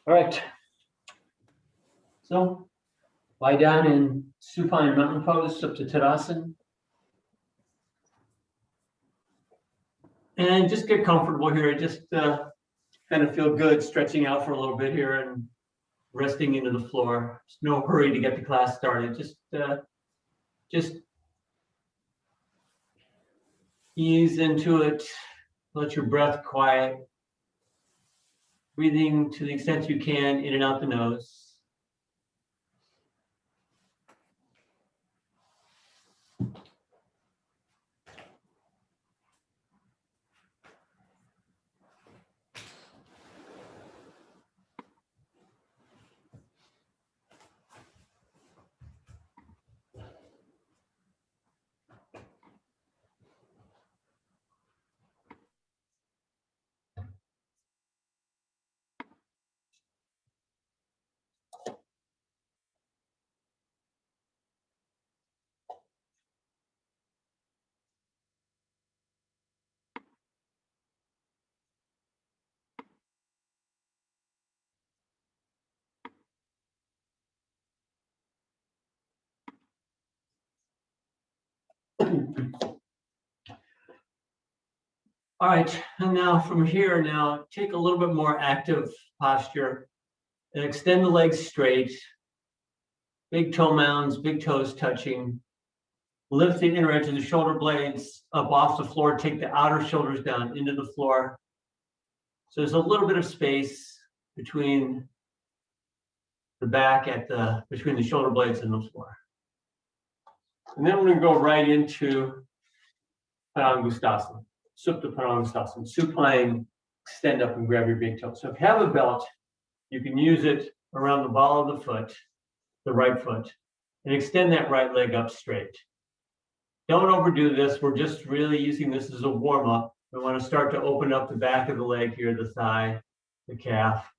All right. So lie down in supine mountain pose up to Tadasana. And just get comfortable here. Just kind of feel good stretching out for a little bit here and resting into the floor. There's no hurry to get the class started. Just ease into it. Let your breath quiet. Breathing to the extent you can in and out the nose. All right, and now from here, take a little bit more active posture and extend the legs straight. Big toe mounds, big toes touching. Lift the inner edge of the shoulder blades up off the floor. Take the outer shoulders down into the floor. So there's a little bit of space between the back between the shoulder blades and the floor. And then we're going to go right into Padangusthasana. Supta Padangusthasana. Supine, extend up and grab your big toe. So if you have a belt, you can use it around the ball of the foot, the right foot, and extend that right leg up straight. Don't overdo this. We're just really using this as a warm-up. We want to start to open up the back of the leg here, the thigh, the calf.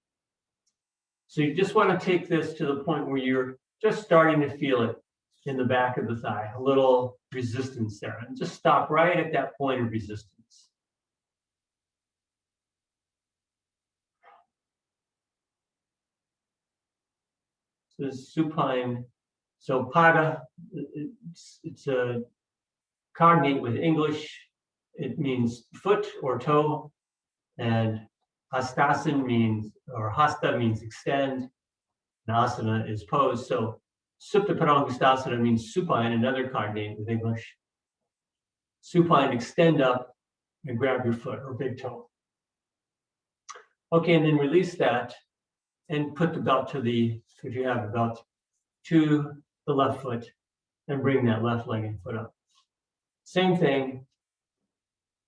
So you just want to take this to the point where you're just starting to feel it in the back of the thigh, a little resistance there. And just stop right at that point of resistance. So this is supine. So pada, it's a cognate with English. It means foot or toe. And hastasana means, or hasta means extend. And asana is pose. So Supta Padangusthasana means supine, another cognate with English. Supine, extend up and grab your foot or big toe. Okay, and then release that and put the belt if you have a belt, to the left foot and bring that left leg and foot up. Same thing,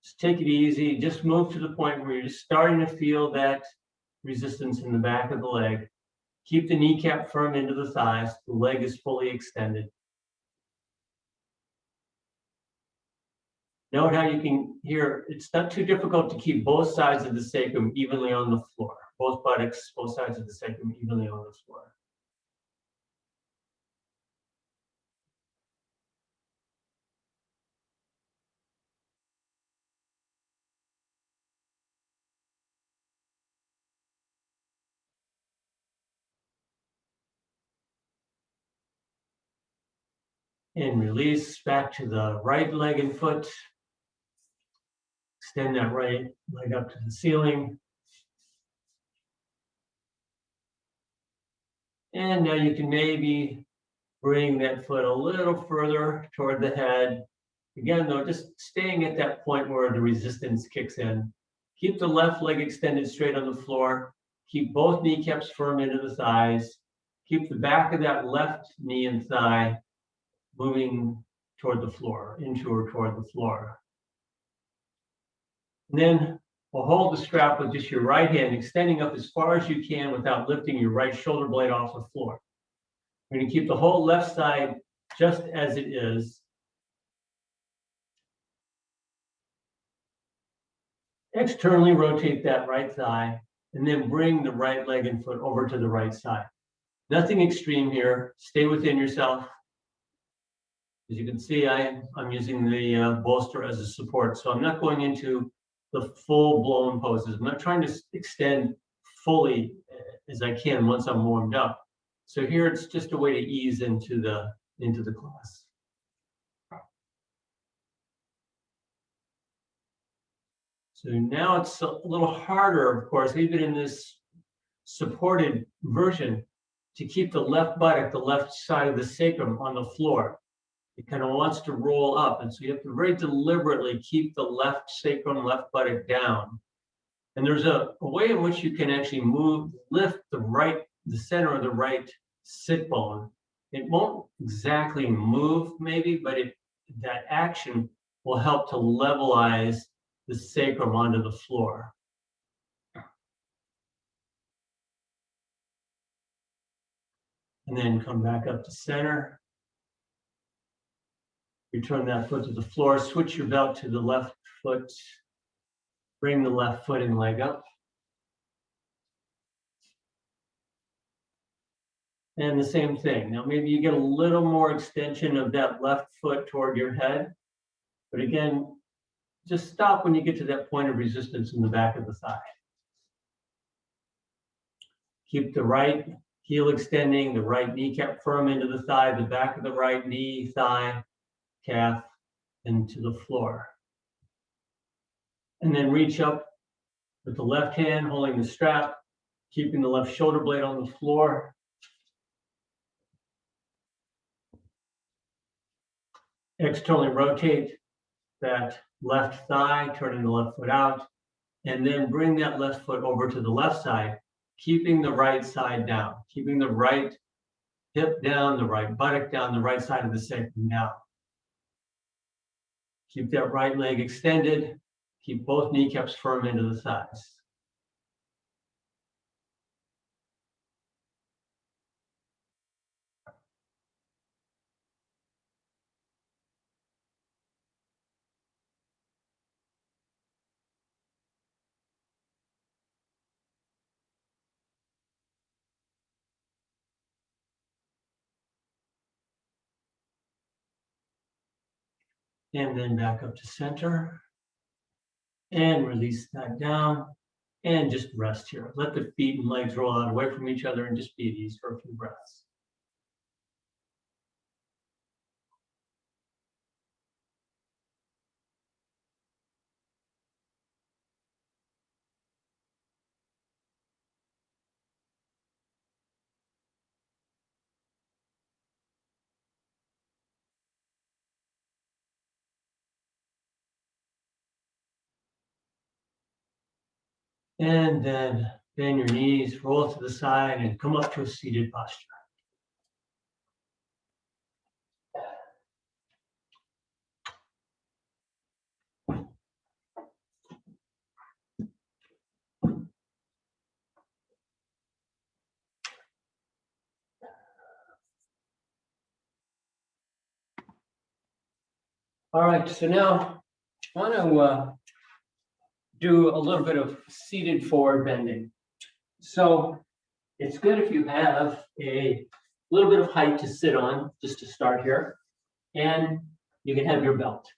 just take it easy, just move to the point where you're just starting to feel that resistance in the back of the leg. Keep the kneecap firm into the thighs, the leg is fully extended. Note how you can hear, it's not too difficult to keep both sides of the sacrum evenly on the floor. Both buttocks, both sides of the sacrum evenly on the floor. And release back to the right leg and foot. Extend that right leg up to the ceiling. And now you can maybe bring that foot a little further toward the head. Again, though, just staying at that point where the resistance kicks in. Keep the left leg extended straight on the floor. Keep both kneecaps firm into the thighs. Keep the back of that left knee and thigh moving toward the floor, into or toward the floor. And then we'll hold the strap with just your right hand, extending up as far as you can without lifting your right shoulder blade off the floor. We're going to keep the whole left side just as it is. Externally rotate that right thigh, and then bring the right leg and foot over to the right side. Nothing extreme here. Stay within yourself. As you can see, I'm using the bolster as a support, so I'm not going into the full-blown poses. I'm not trying to extend fully as I can once I'm warmed up. So here it's just a way to ease into the class. So now it's a little harder, of course, even in this supported version, to keep the left buttock, the left side of the sacrum on the floor. It kind of wants to roll up. And so you have to very deliberately keep the left sacrum, left buttock down. And there's a way in which you can actually lift the center of the right sit bone. It won't exactly move maybe, but that action will help to levelize the sacrum onto the floor. And then come back up to center. Return that foot to the floor, switch your belt to the left foot. Bring the left foot and leg up. And the same thing. Now maybe you get a little more extension of that left foot toward your head. But again, just stop when you get to that point of resistance in the back of the thigh. Keep the right heel extending, the right kneecap firm into the thigh, the back of the right knee, thigh, calf, into the floor. And then reach up with the left hand holding the strap, keeping the left shoulder blade on the floor. Externally rotate that left thigh, turning the left foot out, and then bring that left foot over to the left side, keeping the right side down, keeping the right hip down, the right buttock down, the right side of the sacrum down. Keep that right leg extended. Keep both kneecaps firm into the thighs. And then back up to center. And release that down. And just rest here. Let the feet and legs roll out away from each other and just be at ease for a few breaths. And then bend your knees, roll to the side, and come up to a seated posture. All right, so now I want to do a little bit of seated forward bending. So it's good if you have a little bit of height to sit on, just to start here, and you can have your belt.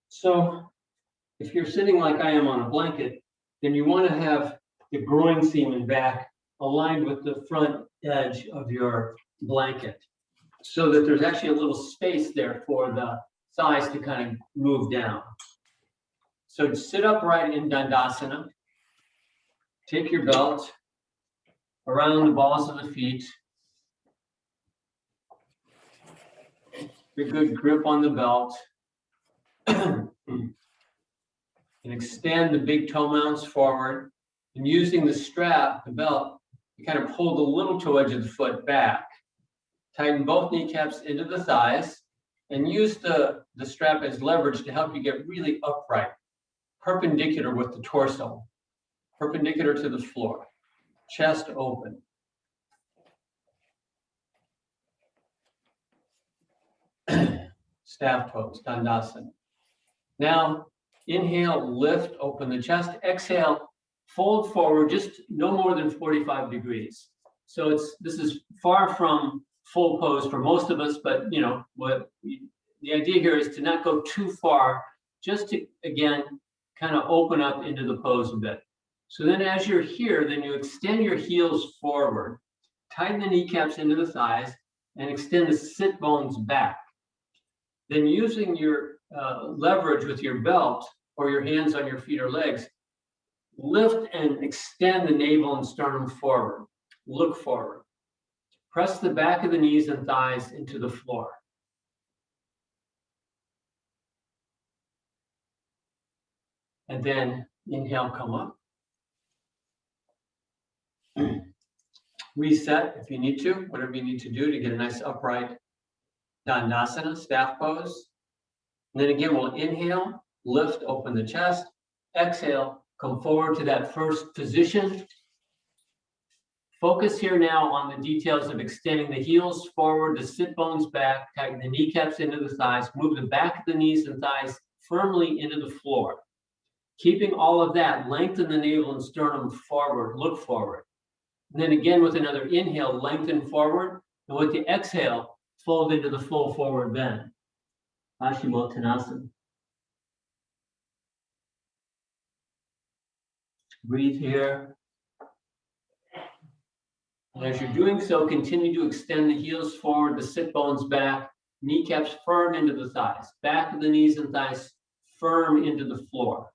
So if you're sitting like I am on a blanket, then you want to have the groin seam and back aligned with the front edge of your blanket, so that there's actually a little space there for the thighs to kind of move down. So sit upright in Dandasana. Take your belt around the balls of the feet. A good grip on the belt. And extend the big toe mounds forward. And using the strap, the belt, you kind of pull the little toe edge of the foot back. Tighten both kneecaps into the thighs and use the strap as leverage to help you get really upright, perpendicular with the torso, perpendicular to the floor, chest open. Staff pose, Dandasana. Now, inhale, lift, open the chest. Exhale, fold forward just no more than 45 degrees. So this is far from full pose for most of us, but the idea here is to not go too far, just to, again, kind of open up into the pose a bit. So then as you're here, then you extend your heels forward, tighten the kneecaps into the thighs, and extend the sit bones back. Then using your leverage with your belt or your hands on your feet or legs, lift and extend the navel and sternum forward. Look forward. Press the back of the knees and thighs into the floor. And then inhale, come up. Reset if you need to, whatever you need to do to get a nice upright Dandasana, staff pose. And then again, we'll inhale, lift, open the chest. Exhale, come forward to that first position. Focus here now on the details of extending the heels forward, the sit bones back, tighten the kneecaps into the thighs, move the back of the knees and thighs firmly into the floor. Keeping all of that, lengthen the navel and sternum forward, look forward. And then again with another inhale, lengthen forward. And with the exhale, fold into the full forward bend. Paschimottanasana. Breathe here. And as you're doing so, continue to extend the heels forward, the sit bones back, kneecaps firm into the thighs, back of the knees and thighs firm into the floor.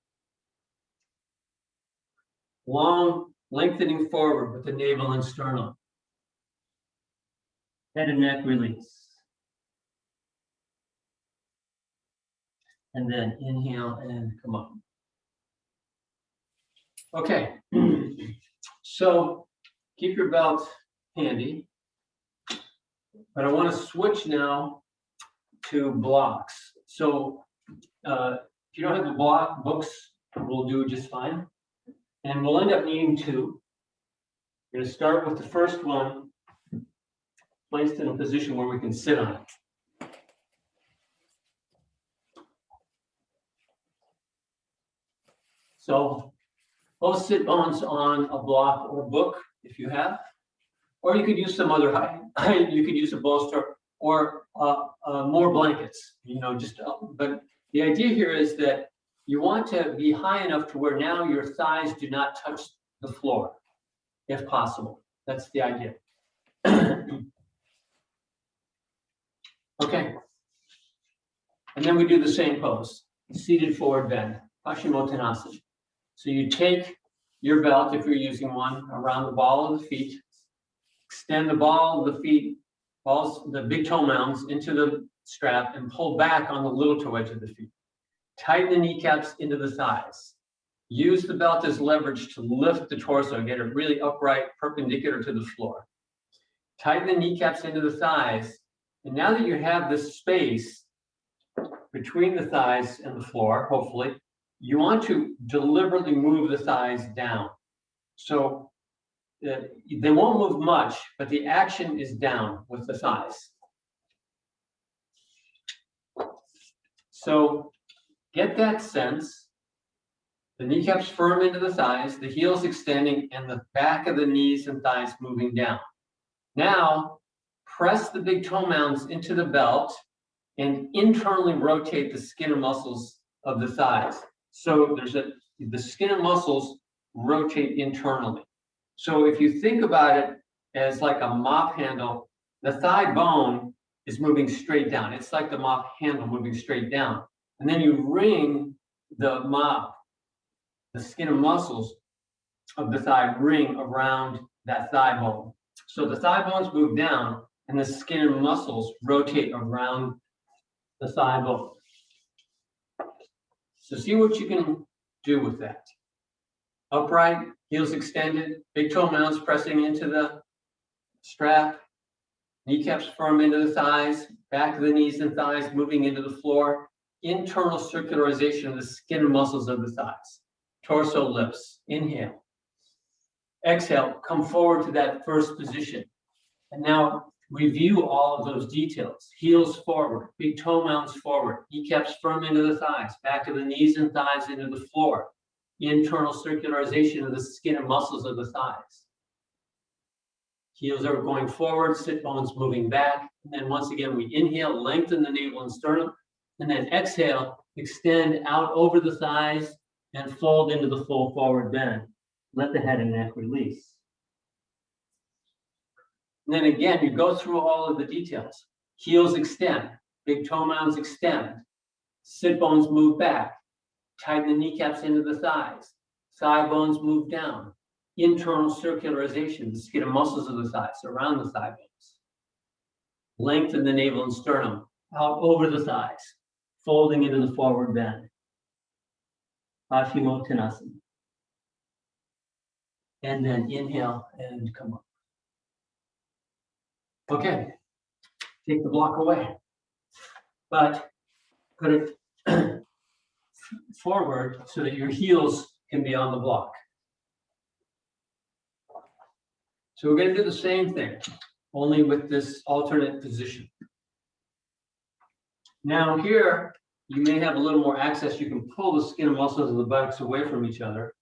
Long lengthening forward with the navel and sternum. Head and neck release. And then inhale and come up. Okay, so keep your belt handy, but I want to switch now to blocks. So if you don't have a block, books will do just fine. And we'll end up needing two. We're going to start with the first one, placed in a position where we can sit on it. So both sit bones on a block or book if you have, or you could use some other height. You could use a bolster or more blankets, but the idea here is that you want to be high enough to where now your thighs do not touch the floor, if possible. That's the idea. Okay. And then we do the same pose, seated forward bend, Paschimottanasana. So you take your belt, if you're using one, around the ball of the feet, extend the ball of the feet, the big toe mounds into the strap, and pull back on the little toe edge of the feet. Tighten the kneecaps into the thighs. Use the belt as leverage to lift the torso, get it really upright, perpendicular to the floor. Tighten the kneecaps into the thighs. And now that you have this space between the thighs and the floor, hopefully, you want to deliberately move the thighs down. So they won't move much, but the action is down with the thighs. So get that sense. The kneecaps firm into the thighs, the heels extending, and the back of the knees and thighs moving down. Now, press the big toe mounds into the belt and internally rotate the skin and muscles of the thighs. So the skin and muscles rotate internally. So if you think about it as like a mop handle, the thigh bone is moving straight down. It's like the mop handle moving straight down. And then you ring the mop, the skin and muscles of the thigh ring around that thigh bone. So the thigh bones move down and the skin and muscles rotate around the thigh bone. So see what you can do with that. Upright, heels extended, big toe mounds pressing into the strap, kneecaps firm into the thighs, back of the knees and thighs moving into the floor, internal circularization of the skin and muscles of the thighs. Torso lifts. Inhale. Exhale, come forward to that first position. And now review all of those details. Heels forward, big toe mounds forward, kneecaps firm into the thighs, back of the knees and thighs into the floor, internal circularization of the skin and muscles of the thighs. Heels are going forward, sit bones moving back. And then once again, we inhale, lengthen the navel and sternum. And then exhale, extend out over the thighs and fold into the full forward bend. Let the head and neck release. And then again, you go through all of the details. Heels extend, big toe mounds extend, sit bones move back, tighten the kneecaps into the thighs, thigh bones move down, internal circularization, the skin and muscles of the thighs around the thigh bones. Lengthen the navel and sternum out over the thighs, folding into the forward bend. Paschimottanasana. And then inhale and come up. Okay, take the block away, but put it forward so that your heels can be on the block. So we're going to do the same thing, only with this alternate position. Now here, you may have a little more access. You can pull the skin and muscles of the buttocks away from each other,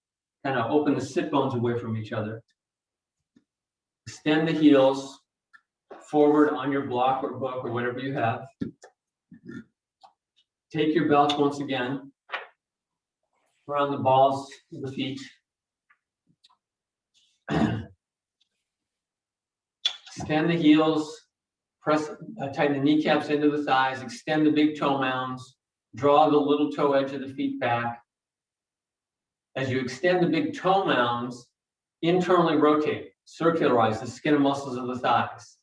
kind of open the sit bones away from each other. Extend the heels forward on your block or book or whatever you have. Take your belt once again around the balls of the feet. Extend the heels, tighten the kneecaps into the thighs, extend the big toe mounds, draw the little toe edge of the feet back. As you extend the big toe mounds, internally rotate, circularize the skin and muscles of the thighs.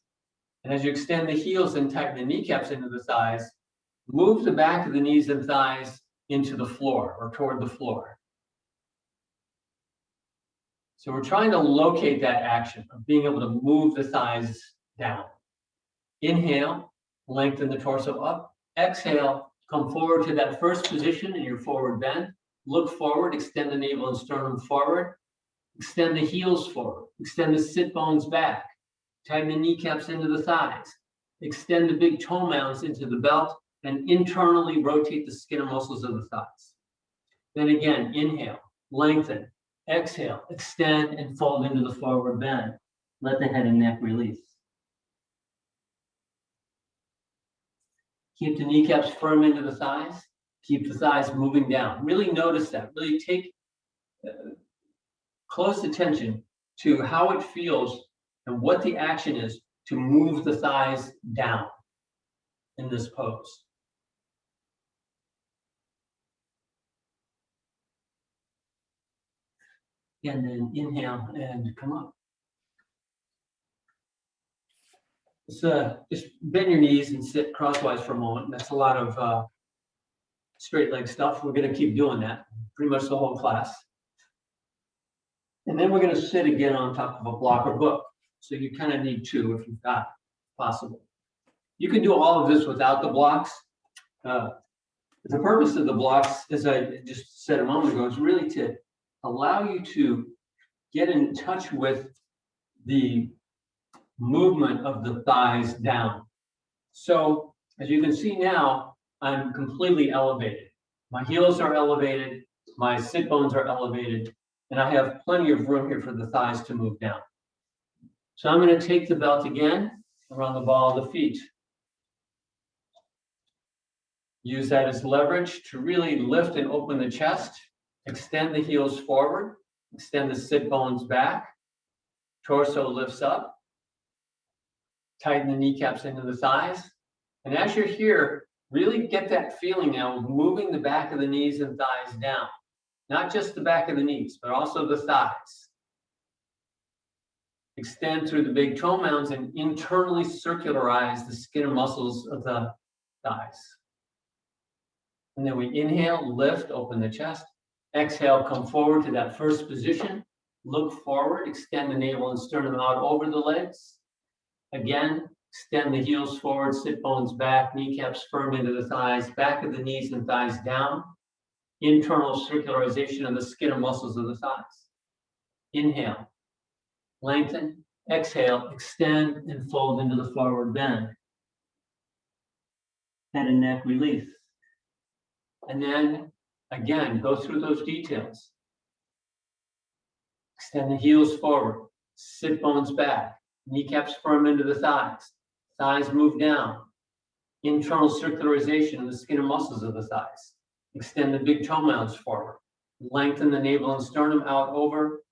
And as you extend the heels and tighten the kneecaps into the thighs, move the back of the knees and thighs into the floor or toward the floor. So we're trying to locate that action of being able to move the thighs down. Inhale, lengthen the torso up. Exhale, come forward to that first position in your forward bend. Look forward, extend the navel and sternum forward. Extend the heels forward. Extend the sit bones back. Tighten the kneecaps into the thighs. Extend the big toe mounds into the belt and internally rotate the skin and muscles of the thighs. Then again, inhale, lengthen. Exhale, extend and fold into the forward bend. Let the head and neck release. Keep the kneecaps firm into the thighs. Keep the thighs moving down. Really notice that. Really take close attention to how it feels and what the action is to move the thighs down in this pose. And then inhale and come up. Just bend your knees and sit crosswise for a moment. That's a lot of straight leg stuff. We're going to keep doing that pretty much the whole class. And then we're going to sit again on top of a block or book. So you kind of need two if you've got possible. You can do all of this without the blocks. The purpose of the blocks, as I just said a moment ago, is really to allow you to get in touch with the movement of the thighs down. So as you can see now, I'm completely elevated. My heels are elevated, my sit bones are elevated, and I have plenty of room here for the thighs to move down. So I'm going to take the belt again around the ball of the feet. Use that as leverage to really lift and open the chest. Extend the heels forward. Extend the sit bones back. Torso lifts up. Tighten the kneecaps into the thighs. And as you're here, really get that feeling now of moving the back of the knees and thighs down. Not just the back of the knees, but also the thighs. Extend through the big toe mounds and internally circularize the skin and muscles of the thighs. And then we inhale, lift, open the chest. Exhale, come forward to that first position. Look forward, extend the navel and sternum out over the legs. Again, extend the heels forward, sit bones back, kneecaps firm into the thighs, back of the knees and thighs down. Internal circularization of the skin and muscles of the thighs. Inhale, lengthen, exhale, extend and fold into the forward bend. Head and neck release. And then, again, go through those details. Extend the heels forward, sit bones back, kneecaps firm into the thighs move down, internal circularization of the skin and muscles of the thighs. Extend the big toe mounds forward, lengthen the navel and sternum out over,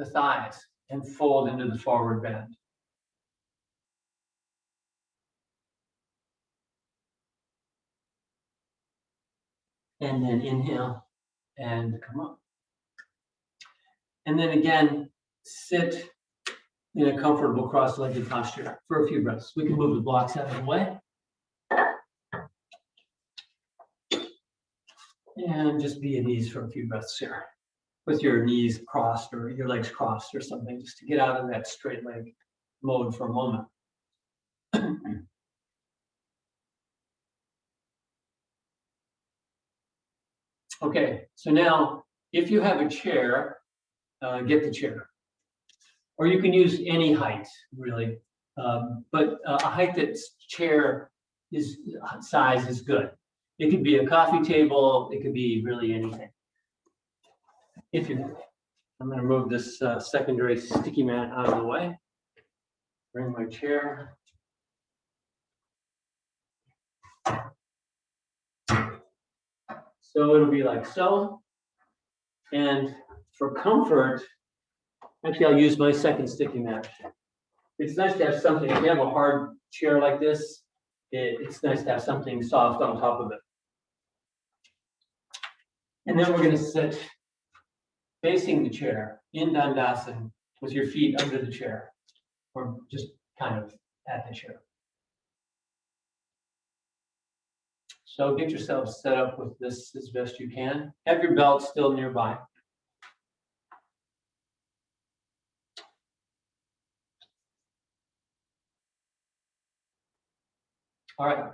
the thighs and fold into the forward bend. And then inhale and come up. And then again, sit in a comfortable cross-legged posture for a few breaths. We can move the blocks out of the way. And just be at ease for a few breaths here with your knees crossed or your legs crossed or something, just to get out of that straight leg mode for a moment. Okay, so now if you have a chair, get the chair. Or you can use any height, really. But a height that's chair is size is good. It could be a coffee table, it could be really anything. I'm going to move this secondary sticky mat out of the way. Bring my chair. So it'll be like so. And for comfort, actually I'll use my second sticky mat. It's nice to have something, if you have a hard chair like this, it's nice to have something soft on top of it. And then we're going to sit facing the chair in Dandasana with your feet under the chair, or just kind of at the chair. So get yourself set up with this as best you can. Have your belt still nearby. All right.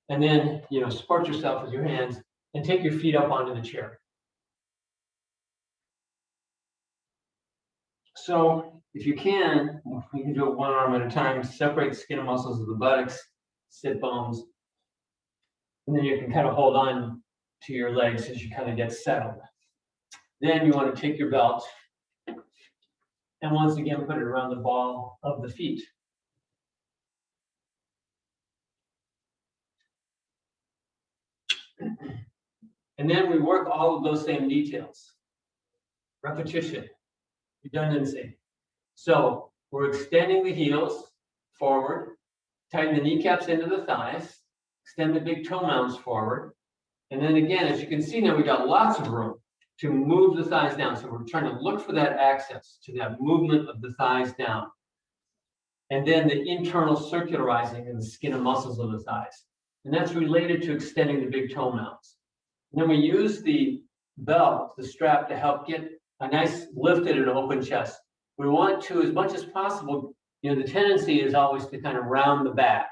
And then, support yourself with your hands and take your feet up onto the chair. So if you can do it one arm at a time, separate the skin and muscles of the buttocks, sit bones, and then you can kind of hold on to your legs as you kind of get settled. Then you want to take your belt and once again put it around the ball of the feet. And then we work all of those same details. Repetition, redundancy. So we're extending the heels forward, tighten the kneecaps into the thighs, extend the big toe mounds forward. And then again, as you can see now, we got lots of room to move the thighs down. So we're trying to look for that access to that movement of the thighs down. And then the internal circularizing of the skin and muscles of the thighs. And that's related to extending the big toe mounds. And then we use the belt, the strap, to help get a nice lifted and open chest. We want to, as much as possible, the tendency is always to kind of round the back.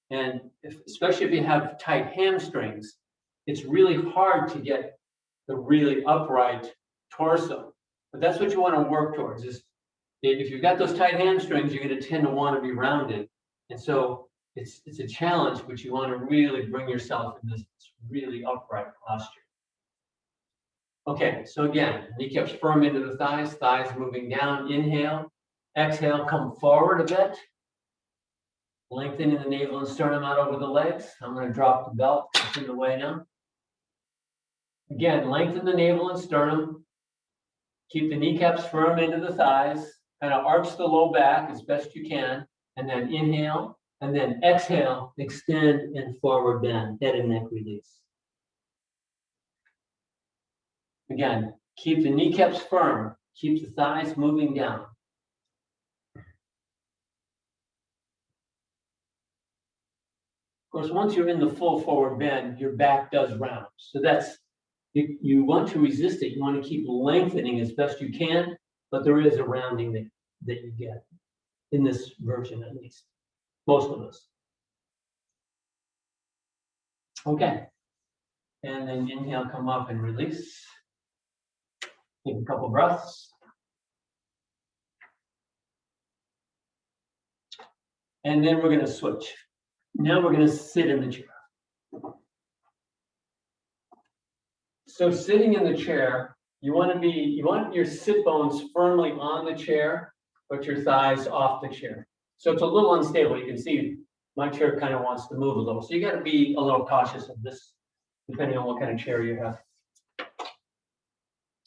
And especially if you have tight hamstrings, it's really hard to get the really upright torso. But that's what you want to work towards. Is if you've got those tight hamstrings, you're going to tend to want to be rounded. And so it's a challenge, but you want to really bring yourself in this really upright posture. Okay, so again, kneecaps firm into the thighs, thighs moving down. Inhale, exhale, come forward a bit. Lengthening the navel and sternum out over the legs. I'm going to drop the belt, it's in the way now. Again, lengthen the navel and sternum. Keep the kneecaps firm into the thighs. Kind of arch the low back as best you can. And then inhale, and then exhale, extend and forward bend, head and neck release. Again, keep the kneecaps firm. Keep the thighs moving down. Of course, once you're in the full forward bend, your back does round. So that's, you want to resist it. You want to keep lengthening as best you can, but there is a rounding that you get in this version, at least. Most of us. Okay. And then inhale, come up and release. Take a couple breaths. And then we're going to switch. Now we're going to sit in the chair. So sitting in the chair, you want your sit bones firmly on the chair, but your thighs off the chair. So it's a little unstable. You can see my chair kind of wants to move a little. So you got to be a little cautious of this, depending on what kind of chair you have.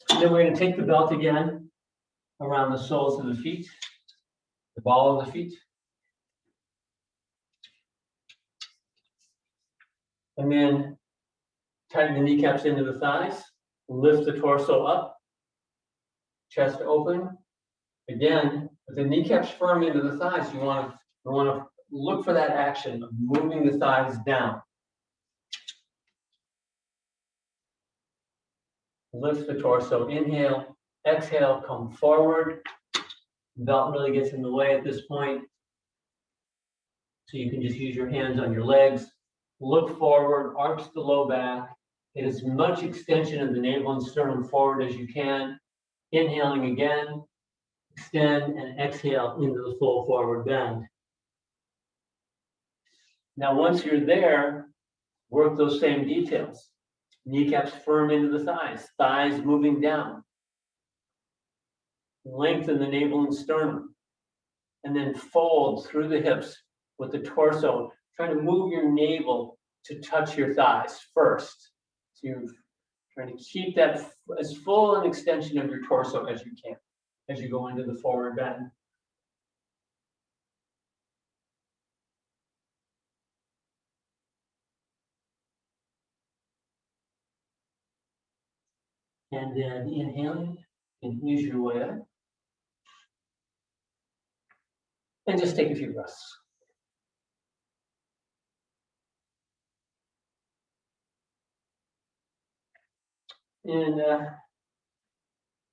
And then we're going to take the belt again around the soles of the feet, the ball of the feet. And then tighten the kneecaps into the thighs, lift the torso up, chest open. Again, with the kneecaps firm into the thighs, you want to look for that action of moving the thighs down. Lift the torso, inhale, exhale, come forward. Belt really gets in the way at this point. So you can just use your hands on your legs. Look forward, arch the low back. Get as much extension of the navel and sternum forward as you can. Inhaling again, extend and exhale into the full forward bend. Now, once you're there, work those same details. Kneecaps firm into the thighs, thighs moving down. Lengthen the navel and sternum. And then fold through the hips with the torso, trying to move your navel to touch your thighs first. So you're trying to keep that as full an extension of your torso as you can as you go into the forward bend. And then inhaling and ease your way up. And just take a few breaths. And let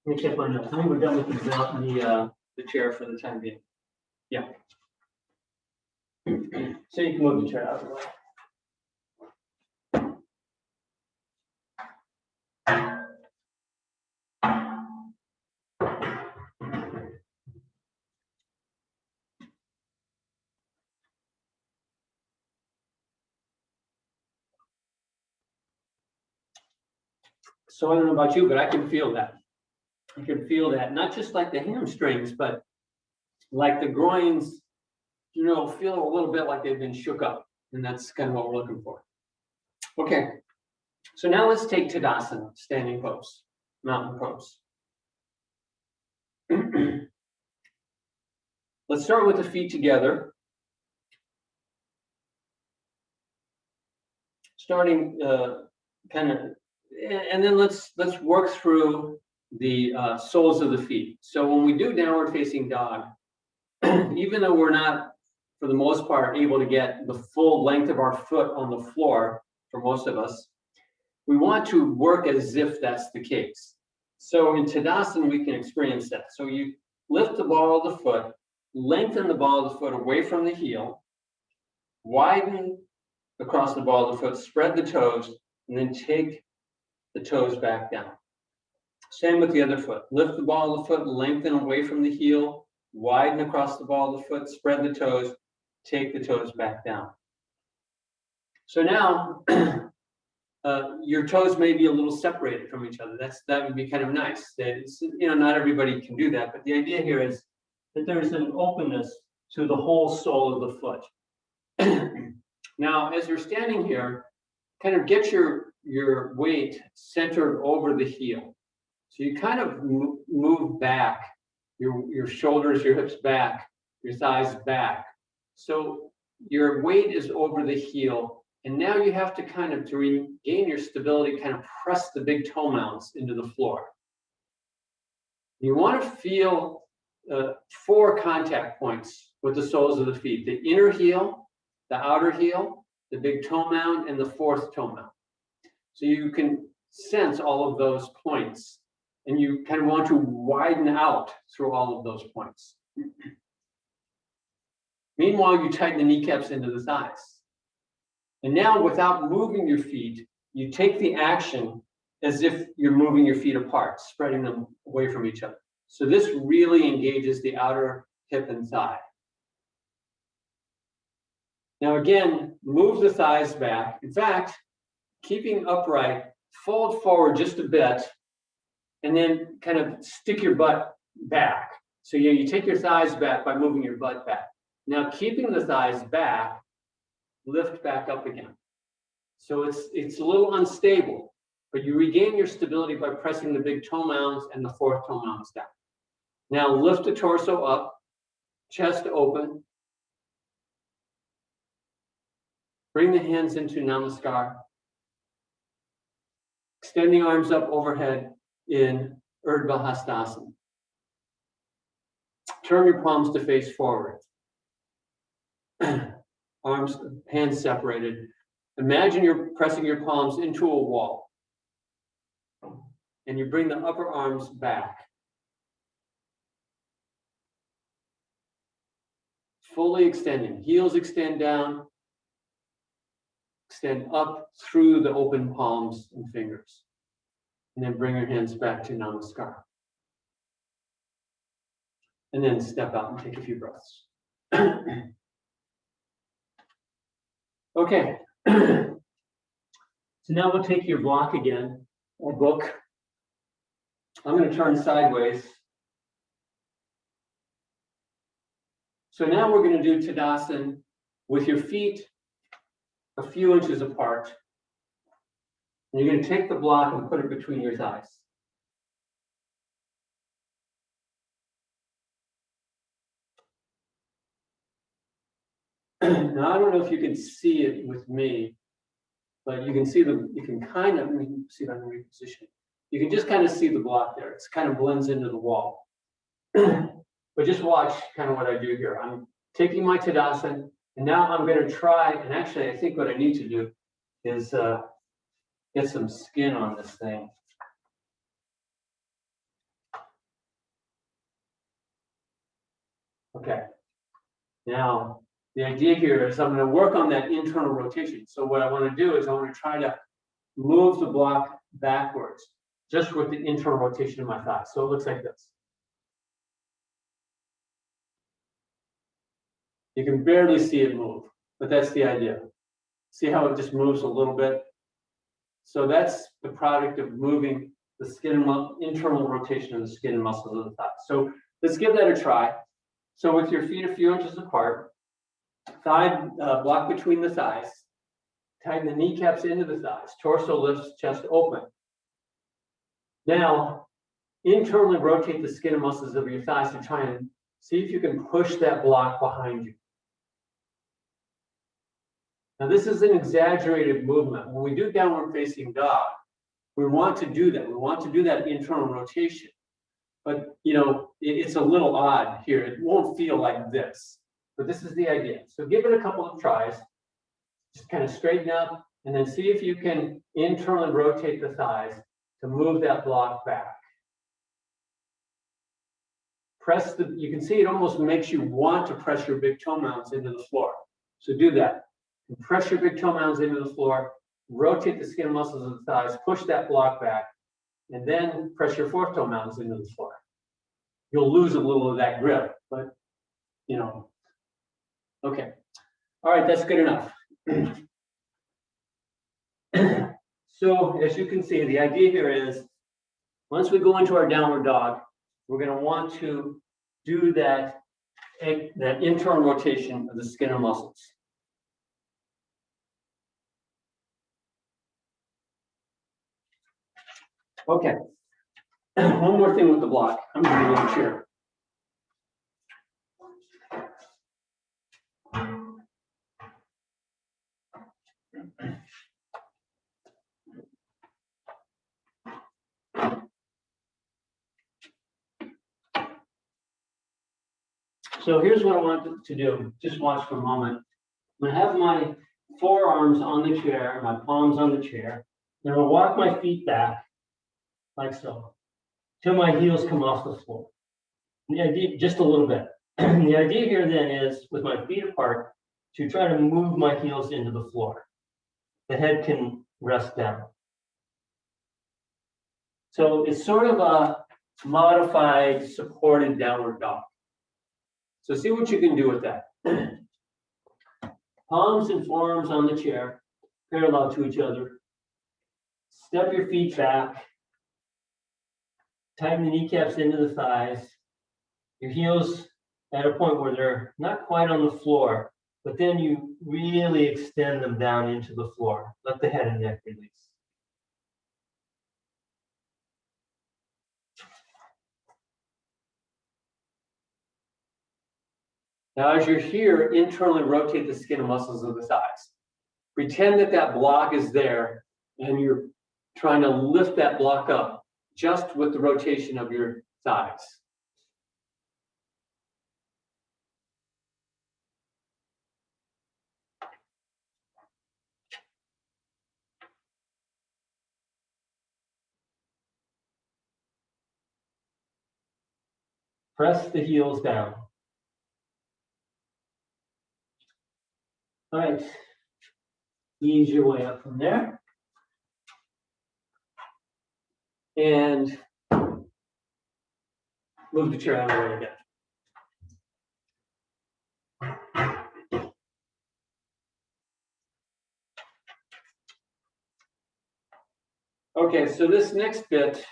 me check my notes. I think we're done with the chair for the time being. Yeah. So you can move the chair out of the way. So I don't know about you, but I can feel that. I can feel that, not just like the hamstrings, but like the groins, feel a little bit like they've been shook up. And that's kind of what we're looking for. Okay, so now let's take Tadasana, standing pose, mountain pose. Let's start with the feet together. Starting and then let's work through the soles of the feet. So when we do downward facing dog, even though we're not, for the most part, able to get the full length of our foot on the floor, for most of us, we want to work as if that's the case. So in Tadasana, we can experience that. So you lift the ball of the foot, lengthen the ball of the foot away from the heel, widen across the ball of the foot, spread the toes, and then take the toes back down. Same with the other foot. Lift the ball of the foot, lengthen away from the heel, widen across the ball of the foot, spread the toes, take the toes back down. So now, your toes may be a little separated from each other. That would be kind of nice. Not everybody can do that, but the idea here is that there's an openness to the whole sole of the foot. Now, as you're standing here, kind of get your weight centered over the heel. So you kind of move back, your shoulders, your hips back, your thighs back. So your weight is over the heel, and now you have to to regain your stability, kind of press the big toe mounds into the floor. You want to feel 4 contact points with the soles of the feet: the inner heel, the outer heel, the big toe mound, and the 4th toe mound. So you can sense all of those points, and you kind of want to widen out through all of those points. Meanwhile, you tighten the kneecaps into the thighs. And now, without moving your feet, you take the action as if you're moving your feet apart, spreading them away from each other. So this really engages the outer hip and thigh. Now again, move the thighs back. In fact, keeping upright, fold forward just a bit, and then kind of stick your butt back. So you take your thighs back by moving your butt back. Now keeping the thighs back, lift back up again. So it's a little unstable, but you regain your stability by pressing the big toe mounds and the 4th toe mounds down. Now lift the torso up, chest open. Bring the hands into Namaskar. Extend the arms up overhead in Urdhva Hastasana. Turn your palms to face forward. Arms, hands separated. Imagine you're pressing your palms into a wall. And you bring the upper arms back. Fully extending. Heels extend down. Extend up through the open palms and fingers. And then bring your hands back to Namaskar. And then step out and take a few breaths. Okay. So now we'll take your block again, or book. I'm going to turn sideways. So now we're going to do Tadasana with your feet a few inches apart. And you're going to take the block and put it between your thighs. Now, I don't know if you can see it with me, but you can see you can kind of, let me see if I can reposition. You can just kind of see the block there. It's kind of blends into the wall. But just watch kind of what I do here. I'm taking my Tadasana, and now I'm going to try, and actually I think what I need to do is get some skin on this thing. Okay. Now, the idea here is I'm going to work on that internal rotation. So what I want to do is I want to try to move the block backwards, just with the internal rotation of my thighs. So it looks like this. You can barely see it move, but that's the idea. See how it just moves a little bit? So that's the product of moving the skin, internal rotation of the skin and muscles of the thighs. So let's give that a try. So with your feet a few inches apart, thigh block between the thighs, tighten the kneecaps into the thighs, torso lifts, chest open. Now, internally rotate the skin and muscles of your thighs to try and see if you can push that block behind you. Now, this is an exaggerated movement. When we do downward facing dog, we want to do that. We want to do that internal rotation. But, you know, it's a little odd here. It won't feel like this. But this is the idea. So give it a couple of tries. Just kind of straighten up and then see if you can internally rotate the thighs to move that block back. Press you can see it almost makes you want to press your big toe mounds into the floor. So do that. And press your big toe mounds into the floor, rotate the skin muscles of the thighs, push that block back, and then press your fourth toe mounds into the floor. You'll lose a little of that grip, but, you know. Okay. All right, that's good enough. So as you can see, the idea here is once we go into our downward dog, we're going to want to do that internal rotation of the skin and muscles. Okay. One more thing with the block. I'm going to do a little chair. So here's what I want to do. Just watch for a moment. I'm going to have my forearms on the chair, my palms on the chair. I'm going to walk my feet back, like so, till my heels come off the floor. And the idea, just a little bit. The idea here then is, with my feet apart, to try to move my heels into the floor. The head can rest down. So it's sort of a modified, supported downward dog. So see what you can do with that. Palms and forearms on the chair, parallel to each other. Step your feet back. Tighten the kneecaps into the thighs. Your heels at a point where they're not quite on the floor, but then you really extend them down into the floor. Let the head and neck release. Now, as you're here, internally rotate the skin and muscles of the thighs. Pretend that that block is there and you're trying to lift that block up just with the rotation of your thighs. Press the heels down. All right, ease your way up from there. And move the chair out of the way again. Okay, so this next bit,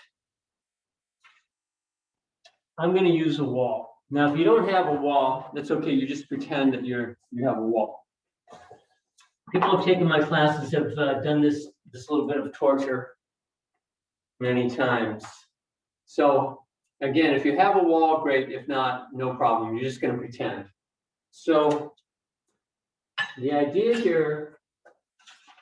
I'm going to use a wall. Now, if you don't have a wall, that's okay. You just pretend that you have a wall. People who have taken my classes have done this little bit of torture many times. So again, if you have a wall, great. If not, no problem. You're just going to pretend. So the idea here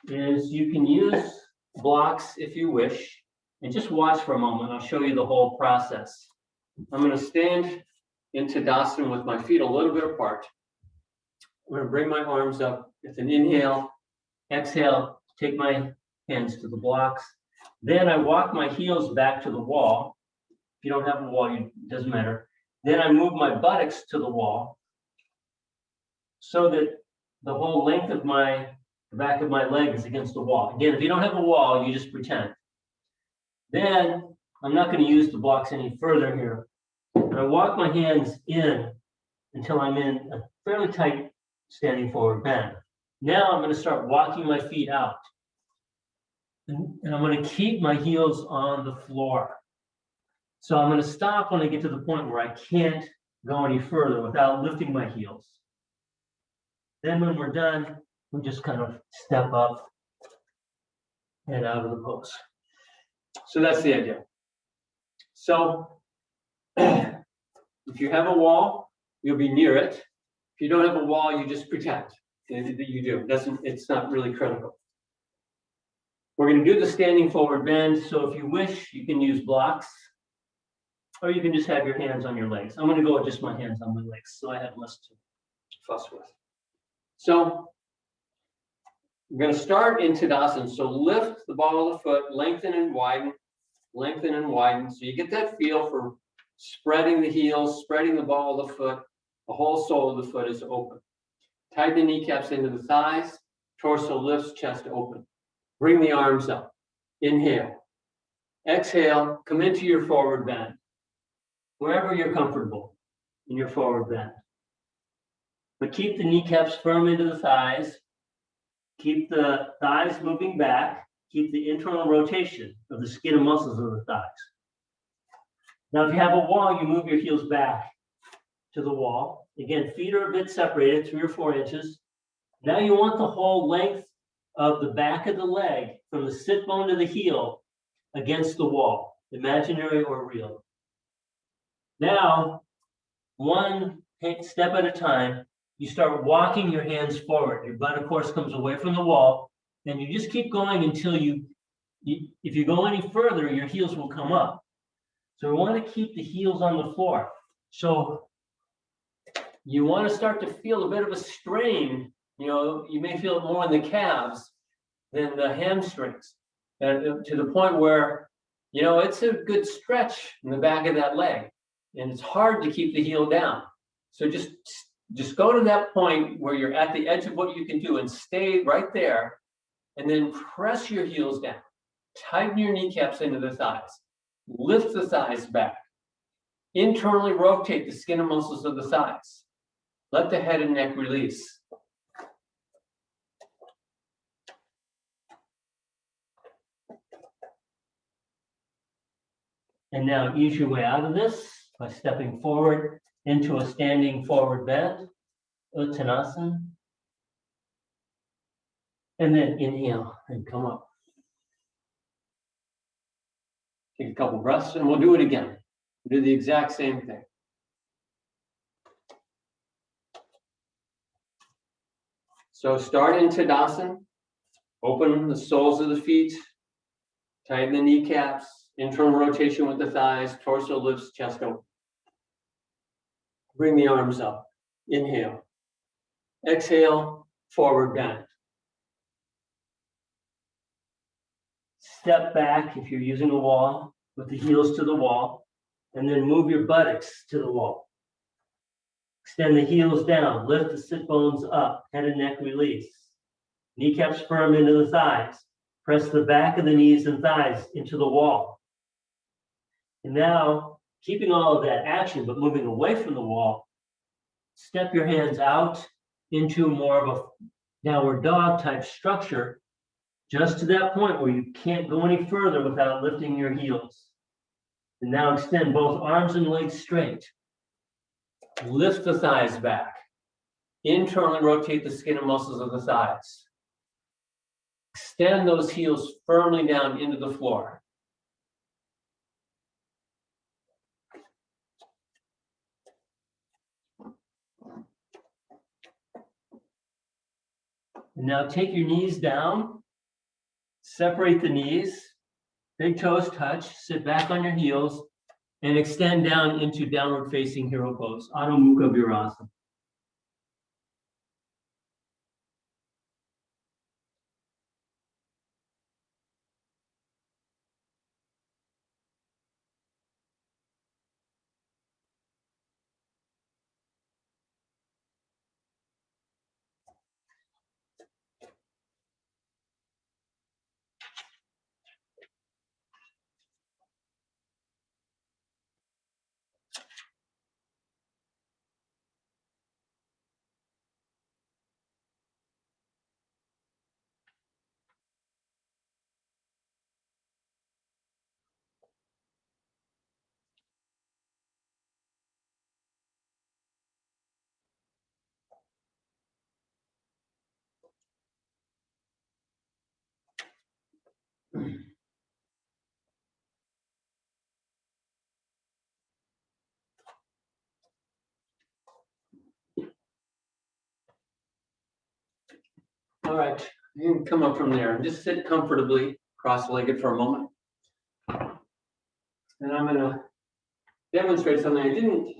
is you can use blocks if you wish, and just watch for a moment. I'll show you the whole process. I'm going to stand in Tadasana with my feet a little bit apart. I'm going to bring my arms up. It's an inhale, exhale, take my hands to the blocks. Then I walk my heels back to the wall. If you don't have a wall, it doesn't matter. Then I move my buttocks to the wall so that the whole length of the back of my leg is against the wall. Again, if you don't have a wall, you just pretend. Then I'm not going to use the blocks any further here. And I walk my hands in until I'm in a fairly tight standing forward bend. Now I'm going to start walking my feet out. And I'm going to keep my heels on the floor. So I'm going to stop when I get to the point where I can't go any further without lifting my heels. Then when we're done, we just kind of step up and out of the pose. So that's the idea. So if you have a wall, you'll be near it. If you don't have a wall, you just pretend that you do. It's not really critical. We're going to do the standing forward bend. So if you wish, you can use blocks, or you can just have your hands on your legs. I'm going to go with just my hands on my legs, so I have less to fuss with. So we're going to start in Tadasana. So lift the ball of the foot, lengthen and widen, lengthen and widen. So you get that feel for spreading the heels, spreading the ball of the foot. The whole sole of the foot is open. Tighten the kneecaps into the thighs. Torso lifts, chest open. Bring the arms up. Inhale. Exhale. Come into your forward bend. Wherever you're comfortable in your forward bend. But keep the kneecaps firm into the thighs. Keep the thighs moving back. Keep the internal rotation of the skin and muscles of the thighs. Now, if you have a wall, you move your heels back to the wall. Again, feet are a bit separated, 3 or 4 inches. Now you want the whole length of the back of the leg from the sit bone to the heel against the wall, imaginary or real. Now, one step at a time, you start walking your hands forward. Your butt, of course, comes away from the wall, and you just keep going until if you go any further, your heels will come up. So we want to keep the heels on the floor. So you want to start to feel a bit of a strain. You may feel it more in the calves than the hamstrings, and to the point where, it's a good stretch in the back of that leg, and it's hard to keep the heel down. So just go to that point where you're at the edge of what you can do and stay right there, and then press your heels down. Tighten your kneecaps into the thighs. Lift the thighs back. Internally rotate the skin and muscles of the thighs. Let the head and neck release. And now ease your way out of this by stepping forward into a standing forward bend, Uttanasana. And then inhale and come up. Take a couple breaths and we'll do it again. We'll do the exact same thing. So start in Tadasana, open the soles of the feet, tighten the kneecaps, internal rotation with the thighs, torso lifts, chest open. Bring the arms up, inhale. Exhale, forward bend. Step back if you're using a wall with the heels to the wall, and then move your buttocks to the wall. Extend the heels down, lift the sit bones up, head and neck release. Kneecaps firm into the thighs. Press the back of the knees and thighs into the wall. And now, keeping all of that action, but moving away from the wall, step your hands out into more of a downward dog type structure, just to that point where you can't go any further without lifting your heels. And now extend both arms and legs straight. Lift the thighs back. Internally rotate the skin and muscles of the thighs. Extend those heels firmly down into the floor. And now take your knees down. Separate the knees. Big toes touch. Sit back on your heels. And extend down into downward facing hero pose, Adho Mukha Svanasana. All right, you can come up from there and just sit comfortably, cross-legged for a moment. And I'm gonna demonstrate something I didn't,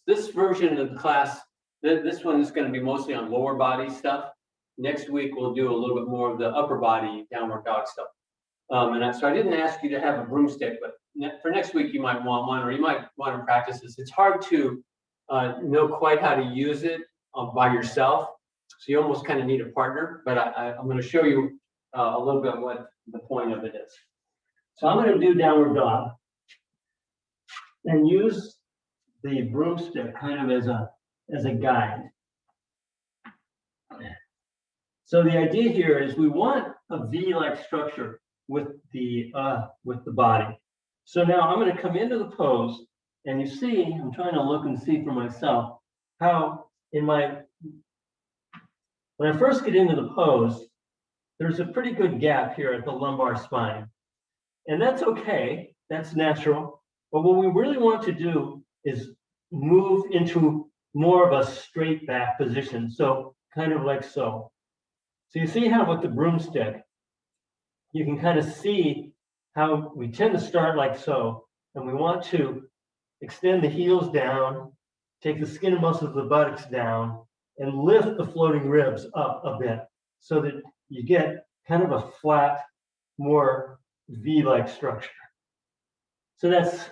this version of the class, this one is gonna be mostly on lower body stuff. Next week, we'll do a little bit more of the upper body downward dog stuff. So I didn't ask you to have a broomstick, but for next week, you might want one, or you might want to practice this. It's hard to know quite how to use it by yourself. So you almost kind of need a partner, but I'm going to show you a little bit what the point of it is. So I'm going to do downward dog and use the broomstick kind of as a guide. So the idea here is we want a V-like structure with the body. So now I'm going to come into the pose, and you see, I'm trying to look and see for myself how when I first get into the pose, there's a pretty good gap here at the lumbar spine. And that's okay, that's natural. But what we really want to do is move into more of a straight back position. So kind of like so. So you see how with the broomstick, you can kind of see how we tend to start like so. And we want to extend the heels down, take the skin and muscles of the buttocks down, and lift the floating ribs up a bit so that you get kind of a flat, more V-like structure. So that's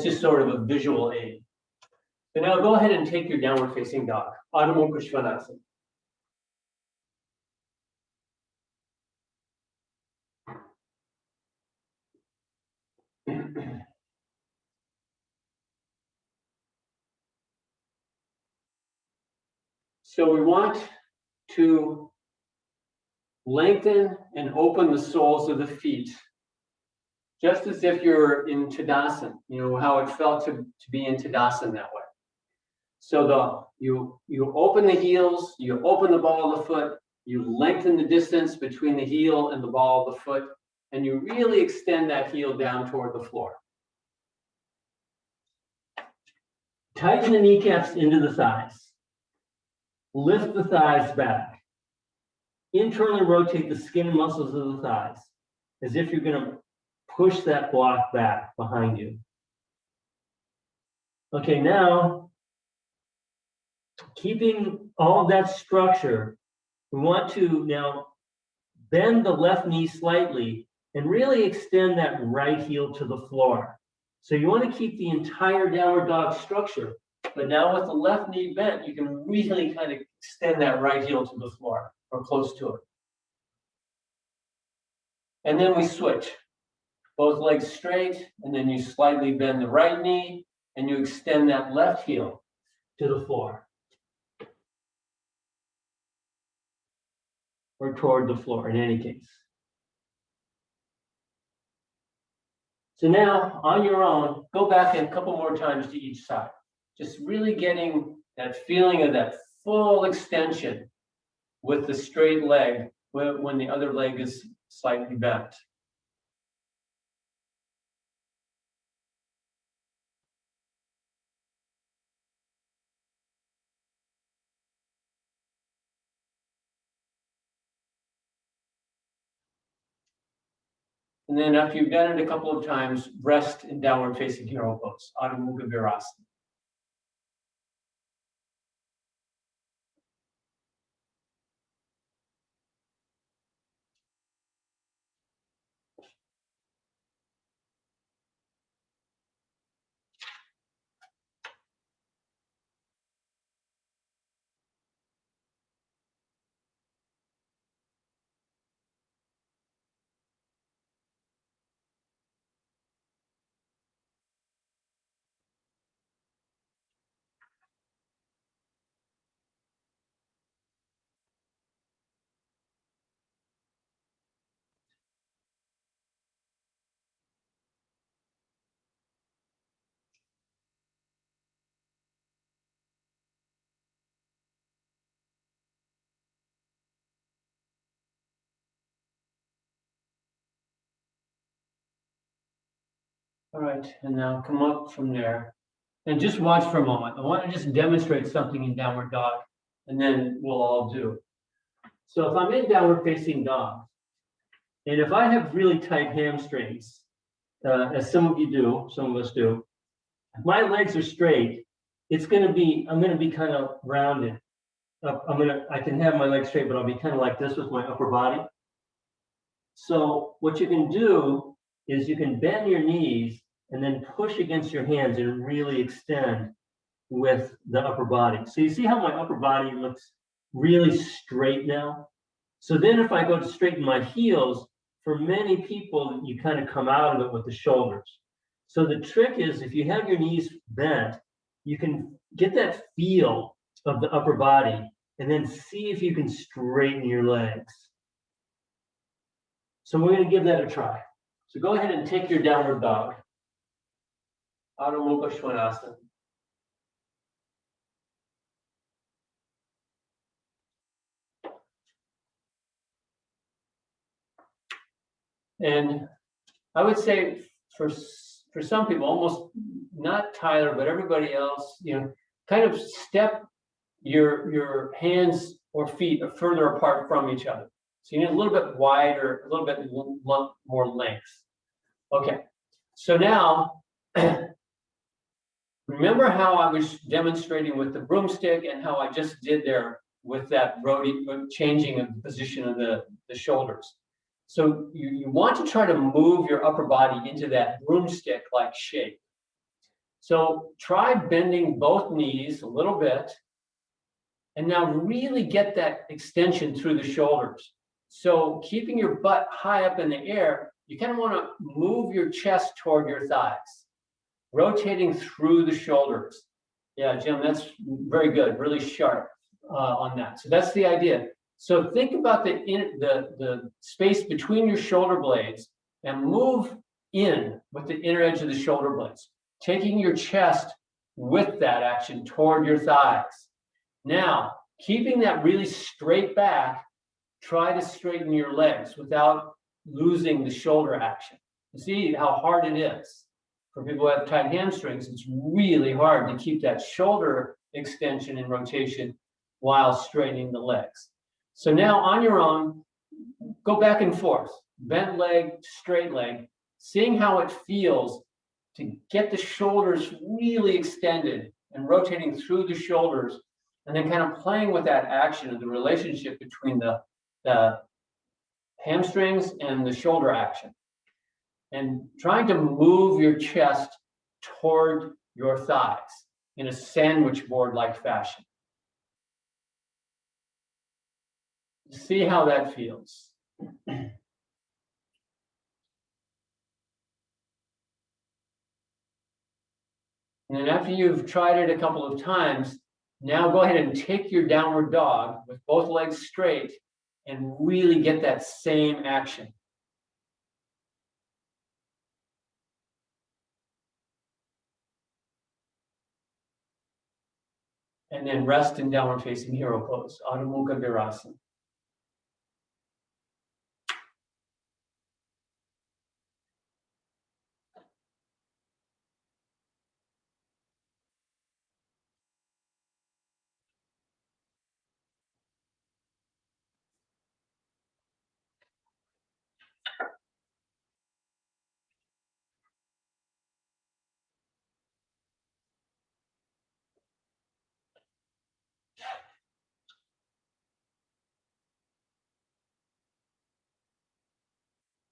just sort of a visual aid. So now go ahead and take your downward facing dog, Adho Mukha Svanasana. So we want to lengthen and open the soles of the feet, just as if you're in Tadasana, you know, how it felt to be in Tadasana that way. So you open the heels, you open the ball of the foot, you lengthen the distance between the heel and the ball of the foot, and you really extend that heel down toward the floor. Tighten the kneecaps into the thighs. Lift the thighs back. Internally rotate the skin and muscles of the thighs as if you're going to push that block back behind you. Okay, now, keeping all of that structure, we want to now bend the left knee slightly and really extend that right heel to the floor. So you want to keep the entire downward dog structure, but now with the left knee bent, you can really kind of extend that right heel to the floor or close to it. And then we switch. Both legs straight, and then you slightly bend the right knee, and you extend that left heel to the floor. Or toward the floor, in any case. So now, on your own, go back a couple more times to each side. Just really getting that feeling of that full extension with the straight leg when the other leg is slightly bent. And then after you've done it a couple of times, rest in downward facing hero pose, Adho Mukha Svanasana. All right, and now come up from there. And just watch for a moment. I want to just demonstrate something in downward dog, and then we'll all do. So if I'm in downward facing dog, and if I have really tight hamstrings, as some of you do, some of us do, if my legs are straight, I'm going to be kind of rounded. I can have my legs straight, but I'll be kind of like this with my upper body. So what you can do is you can bend your knees and then push against your hands and really extend with the upper body. So you see how my upper body looks really straight now? So then if I go to straighten my heels, for many people, you kind of come out of it with the shoulders. So the trick is if you have your knees bent, you can get that feel of the upper body and then see if you can straighten your legs. So we're going to give that a try. So go ahead and take your downward dog. Adho Mukha Svanasana. And I would say for some people, almost not Tyler, but everybody else, kind of step your hands or feet further apart from each other. So you need a little bit wider, a little bit more length. Okay, so now, remember how I was demonstrating with the broomstick and how I just did there with that changing of the position of the shoulders. So you want to try to move your upper body into that broomstick-like shape. So try bending both knees a little bit, and now really get that extension through the shoulders. So keeping your butt high up in the air, you kind of want to move your chest toward your thighs, rotating through the shoulders. Yeah, Jim, that's very good, really sharp on that. So that's the idea. So think about the space between your shoulder blades and move in with the inner edge of the shoulder blades, taking your chest with that action toward your thighs. Now, keeping that really straight back, try to straighten your legs without losing the shoulder action. You see how hard it is. For people who have tight hamstrings, it's really hard to keep that shoulder extension and rotation while straightening the legs. So now on your own, go back and forth, bent leg, straight leg, seeing how it feels to get the shoulders really extended and rotating through the shoulders, and then kind of playing with that action of the relationship between the hamstrings and the shoulder action. And trying to move your chest toward your thighs in a sandwich board-like fashion. See how that feels. And then after you've tried it a couple of times, now go ahead and take your downward dog with both legs straight and really get that same action. And then rest in downward facing hero pose, Adho Mukha Svanasana.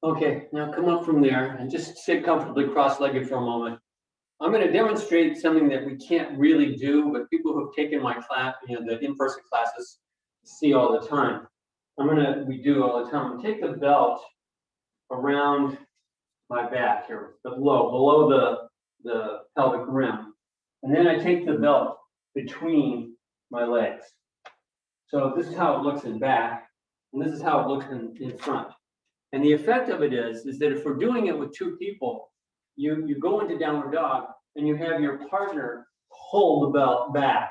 Okay, now come up from there and just sit comfortably cross-legged for a moment. I'm going to demonstrate something that we can't really do, but people who have taken my class, the in-person classes, see all the time. We do all the time. Take the belt around my back here, below the pelvic rim. And then I take the belt between my legs. So this is how it looks in back, and this is how it looks in front. And the effect of it is that if we're doing it with two people, you go into downward dog and you have your partner hold the belt back.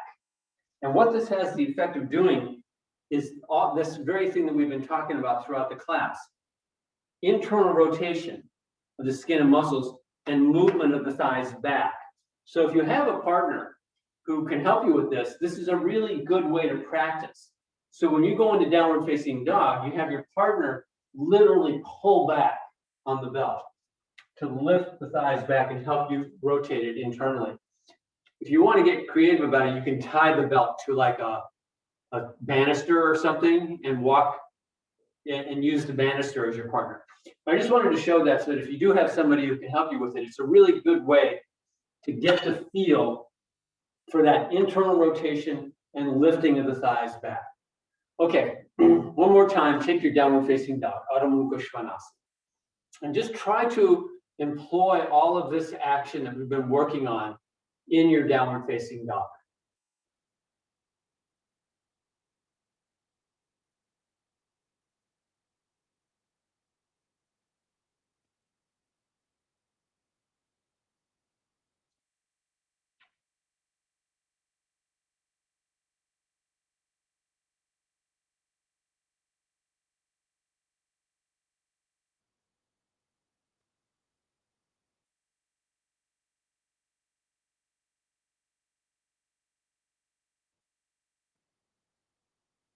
And what this has the effect of doing is this very thing that we've been talking about throughout the class. Internal rotation of the skin and muscles and movement of the thighs back. So if you have a partner who can help you with this, this is a really good way to practice. So when you go into downward facing dog, you have your partner literally pull back on the belt to lift the thighs back and help you rotate it internally. If you want to get creative about it, you can tie the belt to like a banister or something and walk and use the banister as your partner. But I just wanted to show that so that if you do have somebody who can help you with it, it's a really good way to get the feel for that internal rotation and lifting of the thighs back. Okay, one more time, take your downward facing dog, Adho Mukha Svanasana. And just try to employ all of this action that we've been working on in your downward facing dog.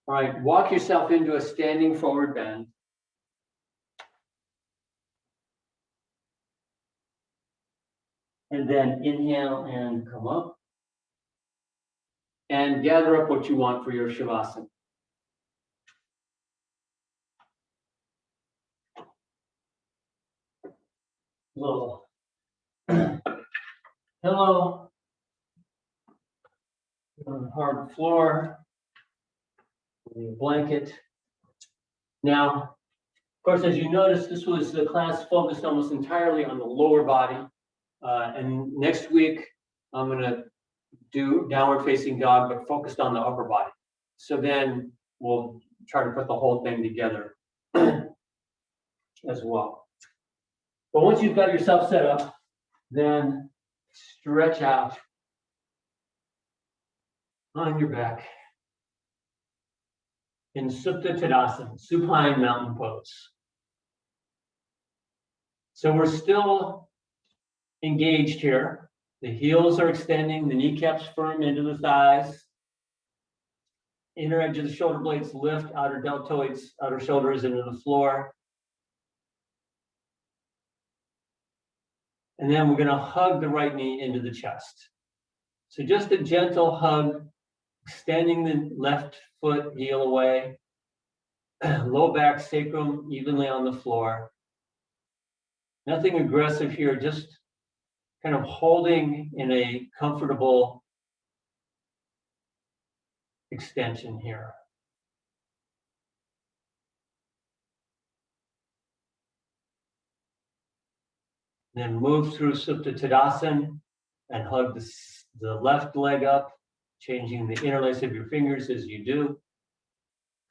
All right, walk yourself into a standing forward bend. And then inhale and come up. And gather up what you want for your Shavasana. Little pillow on the hard floor, your blanket. Now, of course, as you notice, this was the class focused almost entirely on the lower body. And next week, I'm going to do downward facing dog, but focused on the upper body. So then we'll try to put the whole thing together as well. But once you've got yourself set up, then stretch out on your back in Supta Tadasana, supine mountain pose. So we're still engaged here. The heels are extending, the kneecaps firm into the thighs. Inner edge of the shoulder blades lift, outer deltoids, outer shoulders into the floor. And then we're going to hug the right knee into the chest. So just a gentle hug, extending the left foot heel away, low back, sacrum evenly on the floor. Nothing aggressive here, just kind of holding in a comfortable extension here. Then move through Supta Tadasana and hug the left leg up, changing the interlace of your fingers as you do.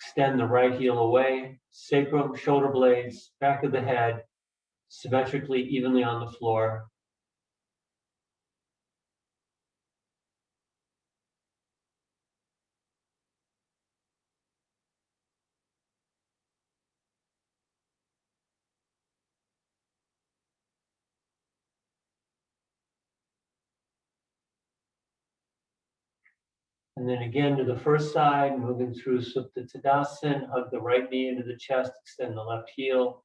Extend the right heel away, sacrum, shoulder blades, back of the head, symmetrically, evenly on the floor. And then again to the first side, moving through Supta Tadasana, hug the right knee into the chest, extend the left heel,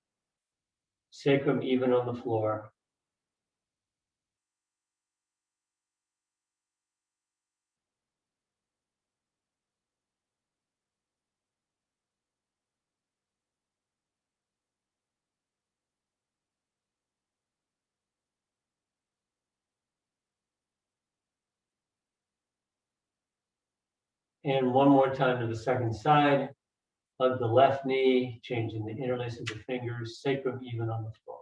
sacrum even on the floor. And one more time to the second side, hug the left knee, changing the interlace of the fingers, sacrum even on the floor.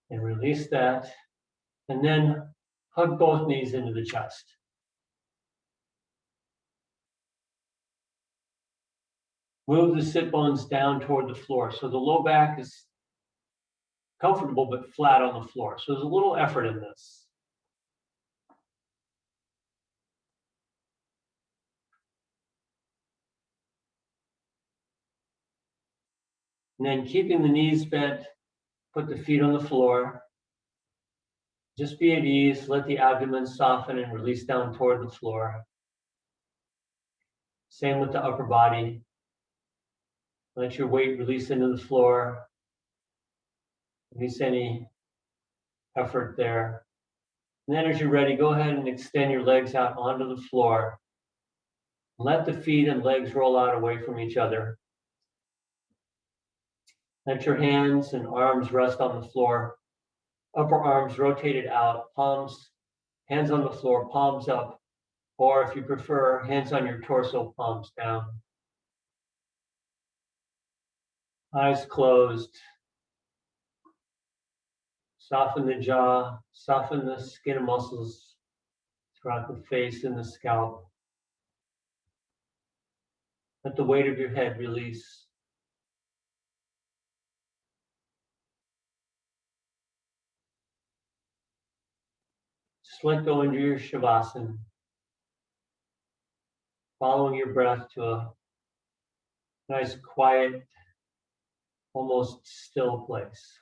And release that. And then hug both knees into the chest. Move the sit bones down toward the floor. So the low back is comfortable but flat on the floor. So there's a little effort in this. And then keeping the knees bent, put the feet on the floor. Just be at ease, let the abdomen soften and release down toward the floor. Same with the upper body. Let your weight release into the floor. Release any effort there. And then as you're ready, go ahead and extend your legs out onto the floor. Let the feet and legs roll out away from each other. Let your hands and arms rest on the floor. Upper arms rotated out, palms, hands on the floor, palms up. Or if you prefer, hands on your torso, palms down. Eyes closed. Soften the jaw, soften the skin and muscles throughout the face and the scalp. Let the weight of your head release. Just let go into your Shavasana, following your breath to a nice, quiet, almost still place.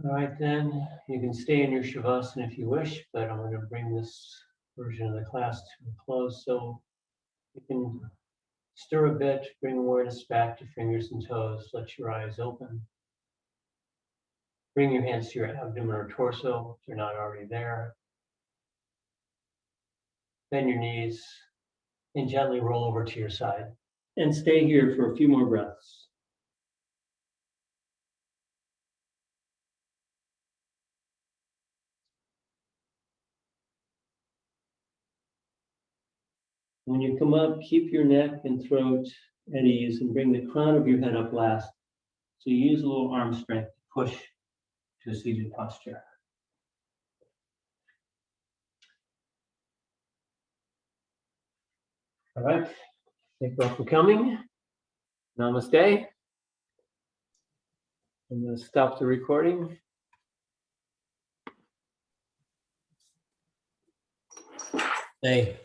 All right, then you can stay in your Shavasana if you wish, but I'm going to bring this version of the class to a close. So you can stir a bit, bring awareness back to fingers and toes, let your eyes open. Bring your hands to your abdomen or torso if they're not already there. Bend your knees and gently roll over to your side. And stay here for a few more breaths. When you come up, keep your neck and throat at ease and bring the crown of your head up last. So you use a little arm strength to push to a seated posture. All right, thank you all for coming. Namaste. I'm going to stop the recording. Hey.